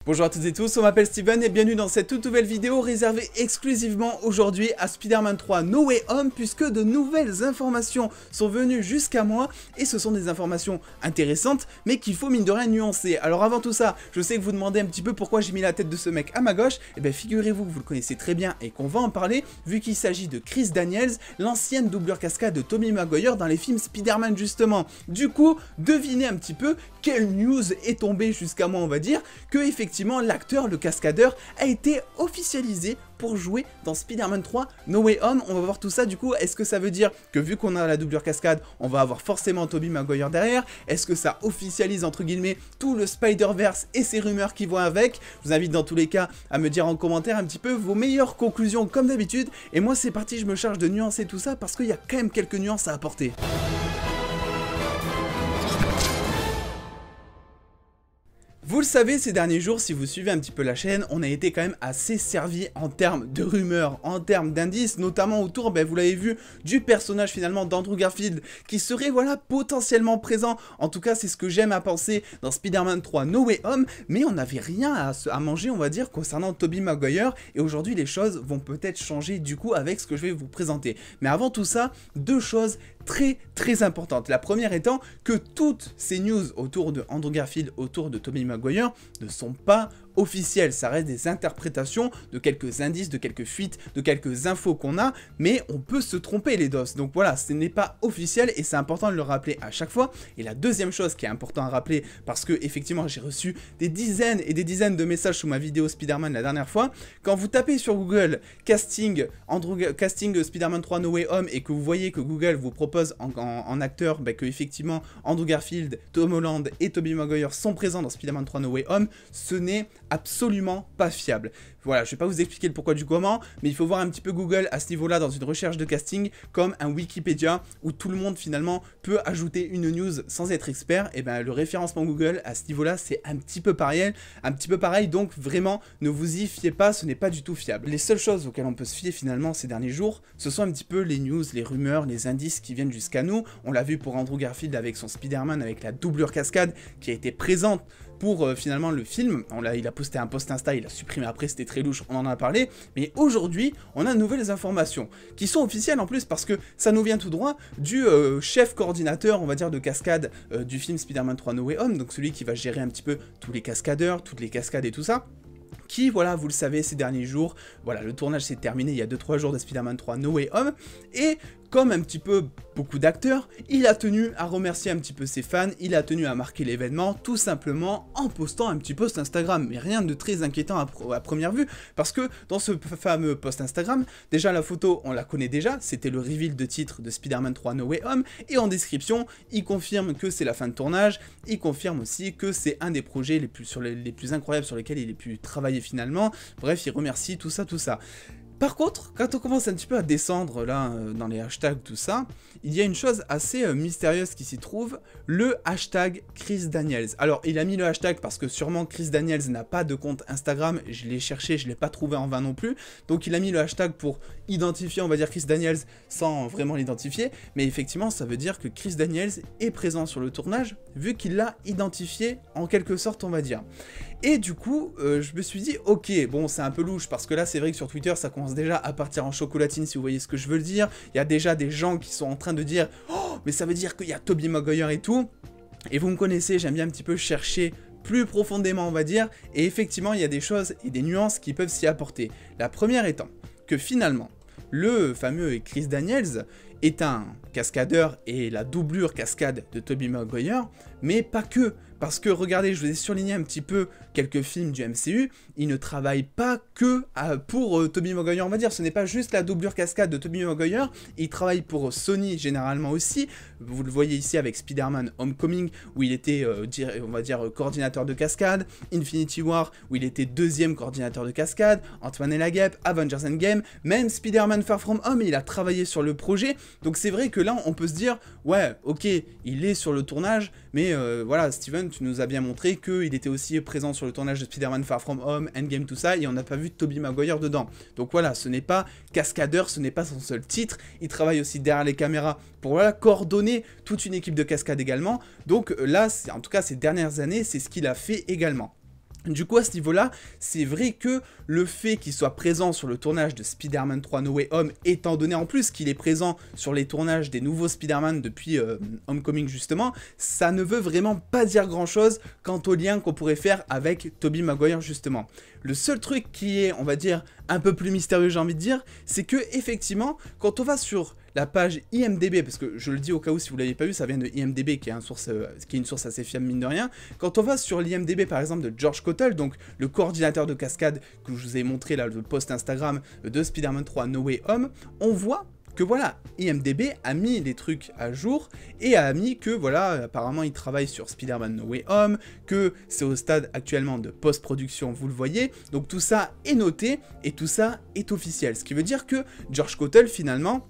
Bonjour à toutes et tous, on m'appelle Steven et bienvenue dans cette toute nouvelle vidéo réservée exclusivement aujourd'hui à Spider-Man 3 No Way Home, puisque de nouvelles informations sont venues jusqu'à moi et ce sont des informations intéressantes mais qu'il faut mine de rien nuancer. Alors avant tout ça, je sais que vous demandez un petit peu pourquoi j'ai mis la tête de ce mec à ma gauche, et bien figurez-vous que vous le connaissez très bien et qu'on va en parler vu qu'il s'agit de Chris Daniels, l'ancienne doublure cascade de Tobey Maguire dans les films Spider-Man justement. Du coup, devinez un petit peu quelle news est tombée jusqu'à moi, on va dire, que effectivement l'acteur, le cascadeur, a été officialisé pour jouer dans Spider-Man 3 No Way Home. On va voir tout ça du coup. Est-ce que ça veut dire que vu qu'on a la doublure cascade, on va avoir forcément Tobey Maguire derrière? Est-ce que ça officialise entre guillemets tout le Spider-Verse et ses rumeurs qui vont avec? Je vous invite dans tous les cas à me dire en commentaire un petit peu vos meilleures conclusions comme d'habitude. Et moi c'est parti, je me charge de nuancer tout ça parce qu'il y a quand même quelques nuances à apporter. Vous le savez, ces derniers jours, si vous suivez un petit peu la chaîne, on a été quand même assez servi en termes de rumeurs, en termes d'indices, notamment autour, vous l'avez vu, du personnage finalement d'Andrew Garfield, qui serait, voilà, potentiellement présent. En tout cas, c'est ce que j'aime à penser dans Spider-Man 3 No Way Home, mais on n'avait rien à manger, on va dire, concernant Tobey Maguire, et aujourd'hui, les choses vont peut-être changer, du coup, avec ce que je vais vous présenter. Mais avant tout ça, deux choses très importantes. La première étant que toutes ces news autour de Andrew Garfield, autour de Tobey Maguire, ne sont pas officielles. Ça reste des interprétations de quelques indices, de quelques fuites, de quelques infos qu'on a, mais on peut se tromper les dos. Donc voilà, ce n'est pas officiel et c'est important de le rappeler à chaque fois. Et la deuxième chose qui est important à rappeler, parce que effectivement j'ai reçu des dizaines et des dizaines de messages sous ma vidéo Spider-Man la dernière fois, quand vous tapez sur Google casting Spider-Man 3 No Way Home et que vous voyez que Google vous propose en acteur que effectivement Andrew Garfield, Tom Holland et Tobey Maguire sont présents dans Spider-Man 3 No Way Home, ce n'est absolument pas fiable. Voilà, je vais pas vous expliquer le pourquoi du comment, mais il faut voir un petit peu Google à ce niveau-là dans une recherche de casting comme un Wikipédia où tout le monde finalement peut ajouter une news sans être expert. Et le référencement Google à ce niveau-là, c'est un petit peu pareil, donc vraiment ne vous y fiez pas, ce n'est pas du tout fiable. Les seules choses auxquelles on peut se fier finalement ces derniers jours, ce sont un petit peu les news, les rumeurs, les indices qui viennent jusqu'à nous. On l'a vu pour Andrew Garfield avec son Spider-Man, avec la doublure cascade qui a été présente pour finalement le film. Il a posté un post Insta, il a supprimé après, c'était très louche, on en a parlé, mais aujourd'hui on a de nouvelles informations qui sont officielles en plus parce que ça nous vient tout droit du chef coordinateur, on va dire, de cascade du film Spider-Man 3 No Way Home, donc celui qui va gérer un petit peu tous les cascadeurs, toutes les cascades et tout ça. Qui, voilà, vous le savez, ces derniers jours, voilà, le tournage s'est terminé il y a 2-3 jours de Spider-Man 3 No Way Home, et comme un petit peu beaucoup d'acteurs, il a tenu à remercier un petit peu ses fans, il a tenu à marquer l'événement, tout simplement en postant un petit post Instagram, mais rien de très inquiétant à première vue, parce que dans ce fameux post Instagram, déjà la photo, on la connaît déjà, c'était le reveal de titre de Spider-Man 3 No Way Home, et en description, il confirme que c'est la fin de tournage, il confirme aussi que c'est un des projets les plus incroyables sur lesquels il a pu travailler finalement, bref, il remercie tout ça. Par contre, quand on commence un petit peu à descendre là dans les hashtags, tout ça, il y a une chose assez mystérieuse qui s'y trouve, le hashtag Chris Daniels. Alors, il a mis le hashtag parce que sûrement Chris Daniels n'a pas de compte Instagram, je l'ai cherché, je ne l'ai pas trouvé en vain non plus, donc il a mis le hashtag pour identifier, on va dire, Chris Daniels sans vraiment l'identifier, mais effectivement, ça veut dire que Chris Daniels est présent sur le tournage, vu qu'il l'a identifié en quelque sorte, on va dire. Et du coup, je me suis dit, ok, bon, c'est un peu louche, parce que là, c'est vrai que sur Twitter, ça commence déjà à partir en chocolatine, si vous voyez ce que je veux dire. Il y a déjà des gens qui sont en train de dire, oh, mais ça veut dire qu'il y a Tobey Maguire et tout. Et vous me connaissez, j'aime bien un petit peu chercher plus profondément, on va dire, et effectivement, il y a des choses et des nuances qui peuvent s'y apporter. La première étant que finalement, le fameux Chris Daniels est un cascadeur et la doublure cascade de Tobey Maguire, mais pas que. Parce que, regardez, je vous ai surligné un petit peu quelques films du MCU, il ne travaille pas que pour Tobey Maguire, on va dire, ce n'est pas juste la doublure cascade de Tobey Maguire, il travaille pour Sony généralement aussi, vous le voyez ici avec Spider-Man Homecoming, où il était, on va dire, coordinateur de cascade, Infinity War, où il était deuxième coordinateur de cascade, Ant-Man et la Guêpe, Avengers Endgame, même Spider-Man Far From Home, il a travaillé sur le projet, donc c'est vrai que là, on peut se dire, ouais, ok, il est sur le tournage, mais voilà, Steven, tu nous as bien montré qu'il était aussi présent sur le tournage de Spider-Man Far From Home, Endgame, tout ça, et on n'a pas vu Tobey Maguire dedans. Donc voilà, ce n'est pas cascadeur, ce n'est pas son seul titre, il travaille aussi derrière les caméras pour voilà, coordonner toute une équipe de cascade également. Donc là, en tout cas ces dernières années, c'est ce qu'il a fait également. Du coup, à ce niveau-là, c'est vrai que le fait qu'il soit présent sur le tournage de Spider-Man 3 No Way Home, étant donné en plus qu'il est présent sur les tournages des nouveaux Spider-Man depuis Homecoming justement, ça ne veut vraiment pas dire grand-chose quant au lien qu'on pourrait faire avec Tobey Maguire justement. Le seul truc qui est, on va dire, un peu plus mystérieux, j'ai envie de dire, c'est que effectivement, quand on va sur la page IMDB, parce que je le dis au cas où si vous ne l'avez pas vu, ça vient de IMDB qui est une source assez fiable mine de rien. Quand on va sur l'IMDB par exemple de George Cottle, donc le coordinateur de cascade que je vous ai montré là, le post Instagram de Spider-Man 3 No Way Home, on voit que voilà, IMDB a mis les trucs à jour et a mis que voilà, apparemment il travaille sur Spider-Man No Way Home, que c'est au stade actuellement de post-production, vous le voyez, donc tout ça est noté et tout ça est officiel, ce qui veut dire que George Cottle finalement,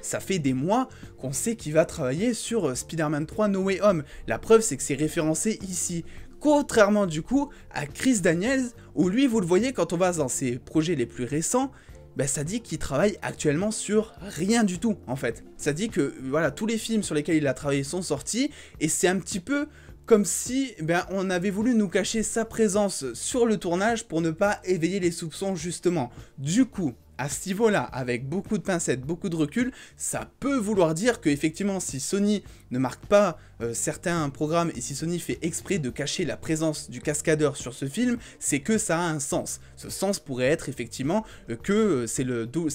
ça fait des mois qu'on sait qu'il va travailler sur Spider-Man 3 No Way Home. La preuve, c'est que c'est référencé ici. Contrairement du coup à Chris Daniels, où lui, vous le voyez, quand on va dans ses projets les plus récents, bah, ça dit qu'il travaille actuellement sur rien du tout, en fait. Ça dit que voilà, tous les films sur lesquels il a travaillé sont sortis, et c'est un petit peu comme si on avait voulu nous cacher sa présence sur le tournage pour ne pas éveiller les soupçons, justement. Du coup, à ce niveau-là, avec beaucoup de pincettes, beaucoup de recul, ça peut vouloir dire que effectivement, si Sony ne marque pas certains programmes et si Sony fait exprès de cacher la présence du cascadeur sur ce film, c'est que ça a un sens. Ce sens pourrait être effectivement que c'est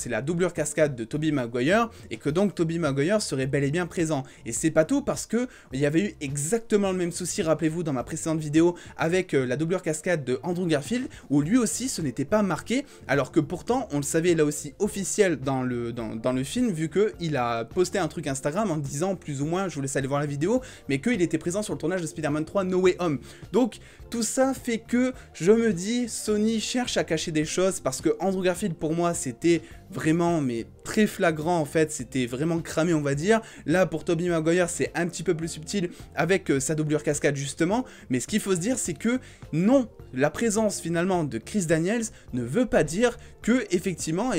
la doublure cascade de Tobey Maguire et que donc Tobey Maguire serait bel et bien présent. Et c'est pas tout parce que il y avait eu exactement le même souci, rappelez-vous, dans ma précédente vidéo avec la doublure cascade de Andrew Garfield où lui aussi ce n'était pas marqué alors que pourtant on le savait là aussi officiel dans le film vu qu'il a posté un truc Instagram en disant plus ou moins, je vous laisse aller voir la vidéo, mais qu'il était présent sur le tournage de Spider-Man 3 No Way Home. Donc tout ça fait que je me dis Sony cherche à cacher des choses parce que Andrew Garfield pour moi c'était vraiment mais très flagrant en fait, c'était vraiment cramé on va dire. Là pour Tobey Maguire c'est un petit peu plus subtil avec sa doublure cascade justement, mais ce qu'il faut se dire c'est que non, la présence finalement de Chris Daniels ne veut pas dire que effectivement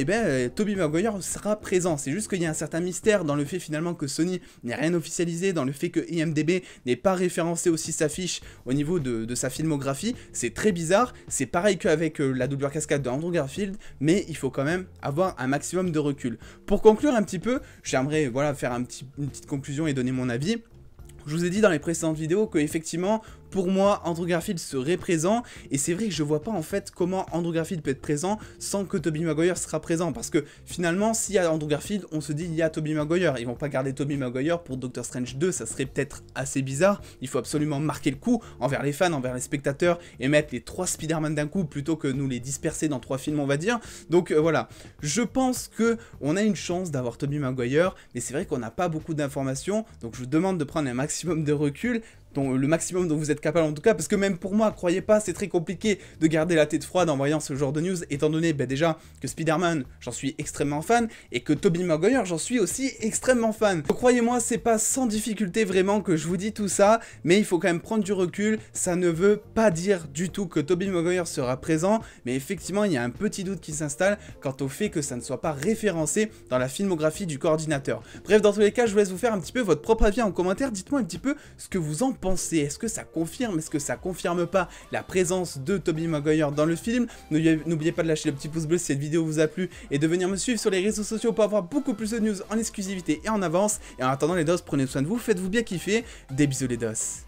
Tobey Maguire sera présent. C'est juste qu'il y a un certain mystère dans le fait finalement que Sony n'ait rien officialisé, dans le fait que IMDB n'ait pas référencé aussi sa fiche au niveau de sa filmographie. C'est très bizarre, c'est pareil qu'avec la doublure cascade de Andrew Garfield, mais il faut quand même avoir un maximum de recul. Pour conclure un petit peu, j'aimerais voilà, faire une petite conclusion et donner mon avis. Je vous ai dit dans les précédentes vidéos que effectivement, pour moi, Andrew Garfield serait présent, et c'est vrai que je vois pas en fait comment Andrew Garfield peut être présent sans que Tobey Maguire sera présent, parce que finalement, s'il y a Andrew Garfield, on se dit il y a Tobey Maguire, ils vont pas garder Tobey Maguire pour Doctor Strange 2, ça serait peut-être assez bizarre, il faut absolument marquer le coup envers les fans, envers les spectateurs, et mettre les 3 Spider-Man d'un coup, plutôt que nous les disperser dans 3 films on va dire, donc voilà, je pense que on a une chance d'avoir Tobey Maguire, mais c'est vrai qu'on n'a pas beaucoup d'informations, donc je vous demande de prendre un maximum de recul, le maximum dont vous êtes capable en tout cas, parce que même pour moi, croyez pas, c'est très compliqué de garder la tête froide en voyant ce genre de news, étant donné déjà que Spider-Man, j'en suis extrêmement fan, et que Tobey Maguire, j'en suis aussi extrêmement fan. Donc croyez-moi, c'est pas sans difficulté vraiment que je vous dis tout ça, mais il faut quand même prendre du recul, ça ne veut pas dire du tout que Tobey Maguire sera présent, mais effectivement, il y a un petit doute qui s'installe quant au fait que ça ne soit pas référencé dans la filmographie du coordinateur. Bref, dans tous les cas, je vous laisse vous faire un petit peu votre propre avis en commentaire, dites-moi un petit peu ce que vous en pensez. Est-ce que ça confirme, est-ce que ça confirme pas la présence de Tobey Maguire dans le film? N'oubliez pas de lâcher le petit pouce bleu si cette vidéo vous a plu et de venir me suivre sur les réseaux sociaux pour avoir beaucoup plus de news en exclusivité et en avance. Et en attendant les dos, prenez soin de vous, faites-vous bien kiffer. Des bisous les dos.